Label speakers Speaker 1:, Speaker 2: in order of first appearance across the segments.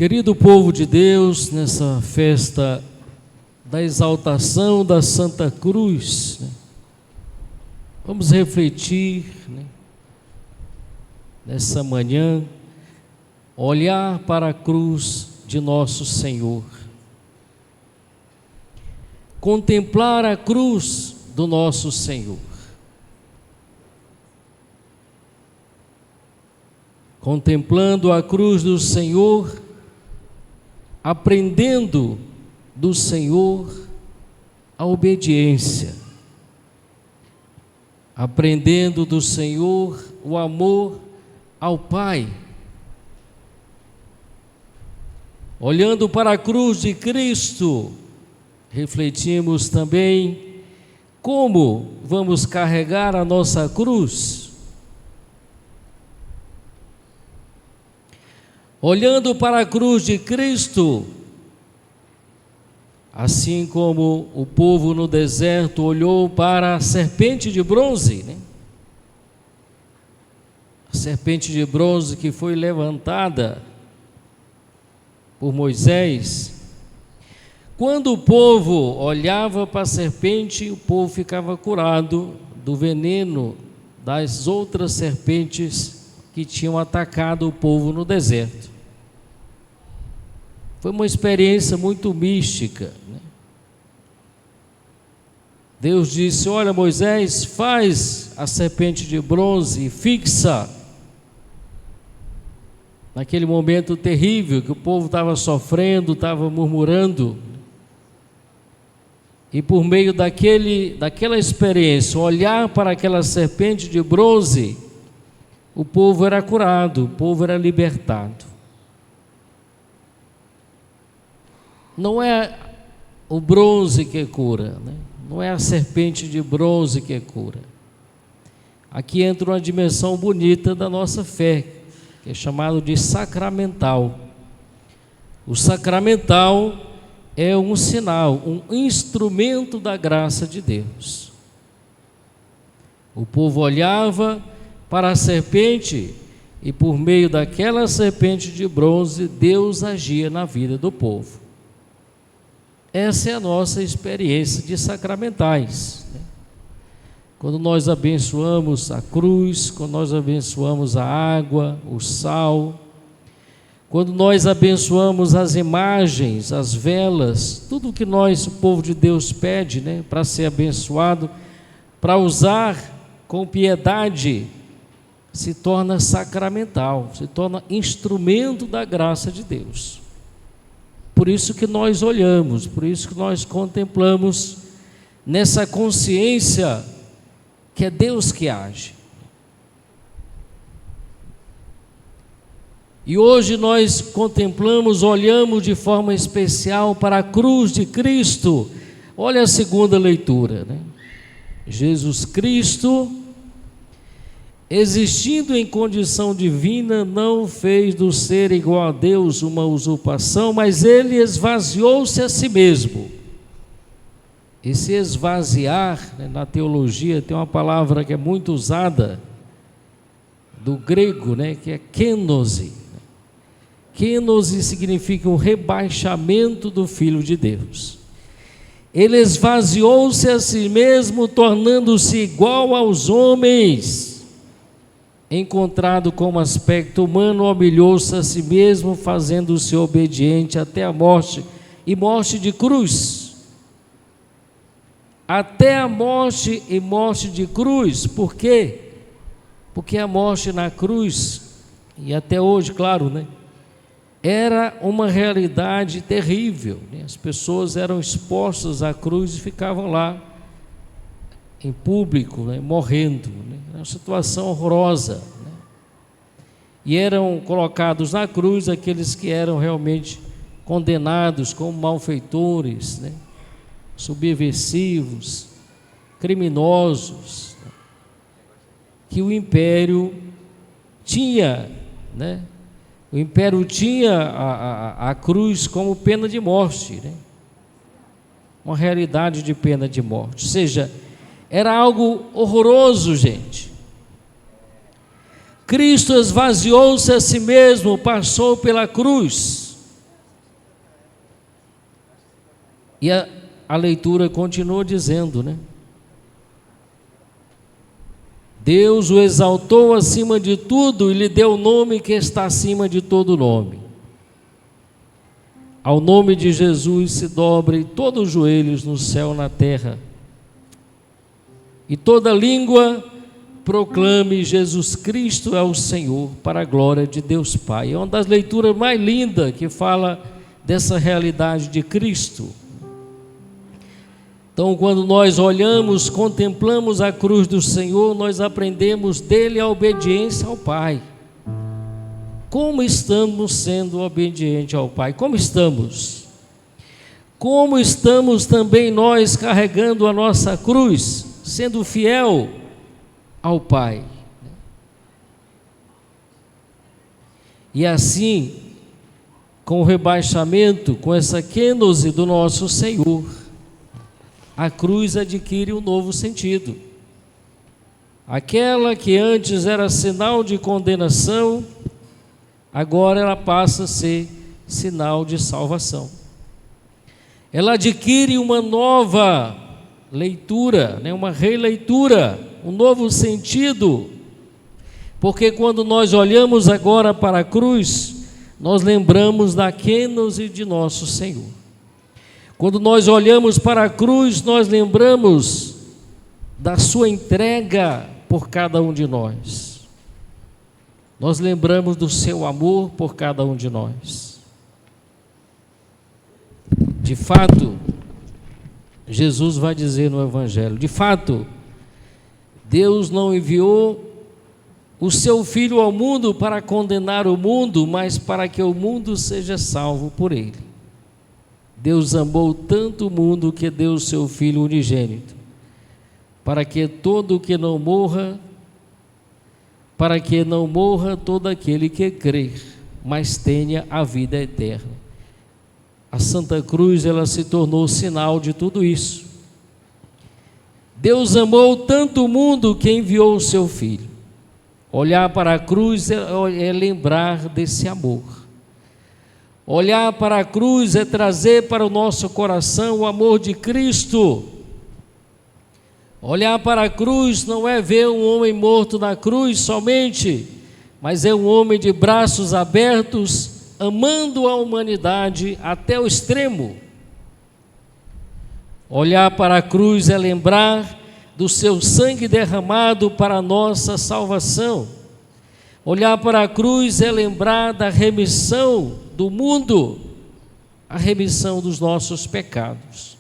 Speaker 1: Querido povo de Deus, nessa festa da exaltação da Santa Cruz, vamos refletir, nessa manhã, olhar para a cruz de nosso Senhor, contemplar a cruz do nosso Senhor, contemplando a cruz do Senhor, aprendendo do Senhor a obediência, aprendendo do Senhor o amor ao Pai, olhando para a cruz de Cristo, refletimos também como vamos carregar a nossa cruz. Olhando para a cruz de Cristo, assim como o povo no deserto olhou para a serpente de bronze, A serpente de bronze que foi levantada por Moisés. Quando o povo olhava para a serpente, o povo ficava curado do veneno das outras serpentes que tinham atacado o povo no deserto. Foi uma experiência muito mística, Deus disse: olha, Moisés, faz a serpente de bronze e fixa. Naquele momento terrível que o povo estava sofrendo, estava murmurando, e por meio daquela experiência, olhar para aquela serpente de bronze, o povo era curado, o povo era libertado. Não é o bronze que cura, Não é a serpente de bronze que cura. Aqui entra uma dimensão bonita da nossa fé, que é chamado de sacramental. O sacramental é um sinal, um instrumento da graça de Deus. O povo olhava para a serpente e por meio daquela serpente de bronze, Deus agia na vida do povo. Essa é a nossa experiência de sacramentais. Quando nós abençoamos a cruz, quando nós abençoamos a água, o sal, quando nós abençoamos as imagens, as velas, tudo que nós, o povo de Deus, pede, para ser abençoado, para usar com piedade, se torna sacramental, se torna instrumento da graça de Deus. Por isso que nós olhamos, por isso que nós contemplamos nessa consciência que é Deus que age. E hoje nós contemplamos, olhamos de forma especial para a cruz de Cristo. Olha a segunda leitura, Jesus Cristo, existindo em condição divina, não fez do ser igual a Deus uma usurpação, mas ele esvaziou-se a si mesmo. Esse esvaziar, na teologia, tem uma palavra que é muito usada, do grego, que é kenosi. Kenosi significa um rebaixamento do Filho de Deus. Ele esvaziou-se a si mesmo, tornando-se igual aos homens. Encontrado com aspecto humano, humilhou-se a si mesmo, fazendo-se obediente até a morte, e morte de cruz. Até a morte e morte de cruz. Por quê? Porque a morte na cruz, e até hoje, claro, era uma realidade terrível, As pessoas eram expostas à cruz e ficavam lá em público, morrendo, Era uma situação horrorosa, E eram colocados na cruz aqueles que eram realmente condenados como malfeitores, subversivos, criminosos, que o império tinha, O império tinha a cruz como pena de morte, Uma realidade de pena de morte, ou seja, era algo horroroso, gente. Cristo esvaziou-se a si mesmo, passou pela cruz, E a leitura continua dizendo, né? Deus o exaltou acima de tudo e lhe deu o nome que está acima de todo nome. Ao nome de Jesus se dobre todos os joelhos no céu e na terra, e toda língua proclame Jesus Cristo é o Senhor, para a glória de Deus Pai. É uma das leituras mais lindas que fala dessa realidade de Cristo. Então, quando nós olhamos, contemplamos a cruz do Senhor, nós aprendemos dele a obediência ao Pai. Como estamos sendo obedientes ao Pai? Como estamos? Como estamos também nós carregando a nossa cruz, sendo fiel ao Pai? E assim, com o rebaixamento, com essa kênose do nosso Senhor, a cruz adquire um novo sentido. Aquela que antes era sinal de condenação, agora ela passa a ser sinal de salvação. Ela adquire uma nova leitura, uma releitura, um novo sentido, porque quando nós olhamos agora para a cruz, nós lembramos da kênose de nosso Senhor. Quando nós olhamos para a cruz, nós lembramos da sua entrega por cada um de nós. Nós lembramos do seu amor por cada um de nós. De fato, Jesus vai dizer no Evangelho, de fato, Deus não enviou o seu Filho ao mundo para condenar o mundo, mas para que o mundo seja salvo por ele. Deus amou tanto o mundo que deu o seu Filho unigênito, para que todo que não morra, para que não morra todo aquele que crer, mas tenha a vida eterna. A Santa Cruz, ela se tornou sinal de tudo isso. Deus amou tanto o mundo que enviou o seu Filho. Olhar para a cruz é lembrar desse amor. Olhar para a cruz é trazer para o nosso coração o amor de Cristo. Olhar para a cruz não é ver um homem morto na cruz somente, mas é um homem de braços abertos, amando a humanidade até o extremo. Olhar para a cruz é lembrar do seu sangue derramado para a nossa salvação. Olhar para a cruz é lembrar da remissão do mundo, a remissão dos nossos pecados.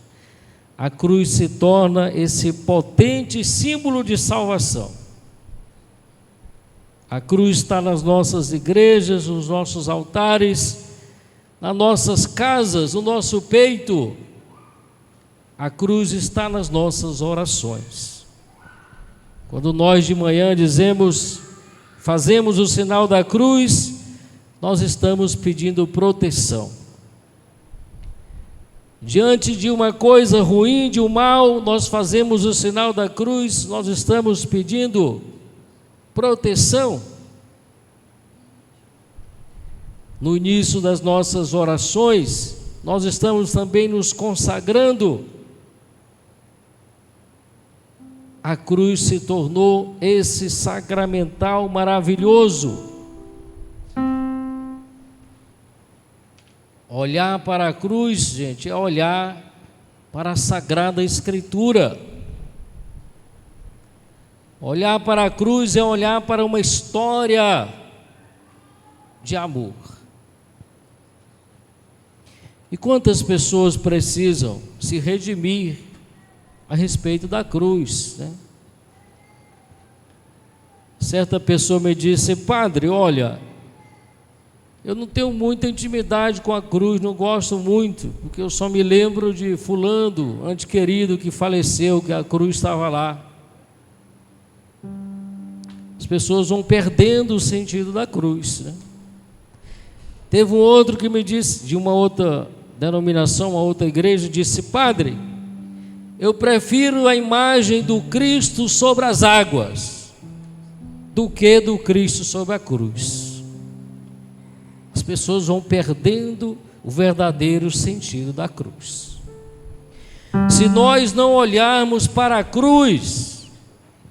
Speaker 1: A cruz se torna esse potente símbolo de salvação. A cruz está nas nossas igrejas, nos nossos altares, nas nossas casas, no nosso peito. A cruz está nas nossas orações. Quando nós de manhã fazemos o sinal da cruz, nós estamos pedindo proteção. Diante de uma coisa ruim, de um mal, nós fazemos o sinal da cruz, nós estamos pedindo proteção. No início das nossas orações, nós estamos também nos consagrando. A cruz se tornou esse sacramental maravilhoso. Olhar para a cruz, gente, é olhar para a Sagrada Escritura. Olhar para a cruz é olhar para uma história de amor. E quantas pessoas precisam se redimir a respeito da cruz, né? Certa pessoa me disse: padre, olha, eu não tenho muita intimidade com a cruz, não gosto muito, porque eu só me lembro de fulano, ante querido, que faleceu, que a cruz estava lá. As pessoas vão perdendo o sentido da cruz, né? Teve um outro que me disse, de uma outra denominação, uma outra igreja, disse: padre, eu prefiro a imagem do Cristo sobre as águas do que do Cristo sobre a cruz. As pessoas vão perdendo o verdadeiro sentido da cruz. Se nós não olharmos para a cruz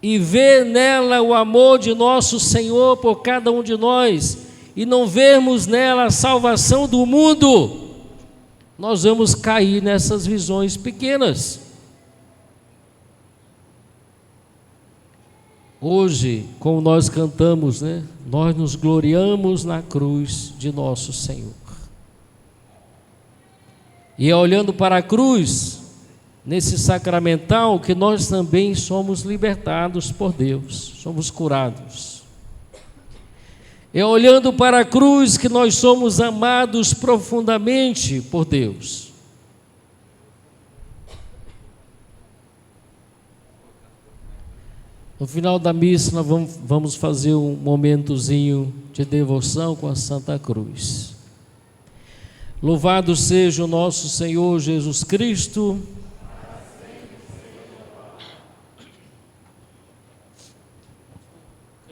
Speaker 1: e ver nela o amor de nosso Senhor por cada um de nós, e não vermos nela a salvação do mundo, nós vamos cair nessas visões pequenas. Hoje, como nós cantamos, né? Nós nos gloriamos na cruz de nosso Senhor. E é olhando para a cruz, nesse sacramental, que nós também somos libertados por Deus, somos curados. É olhando para a cruz que nós somos amados profundamente por Deus. No final da missa nós vamos fazer um momentozinho de devoção com a Santa Cruz. Louvado seja o nosso Senhor Jesus Cristo,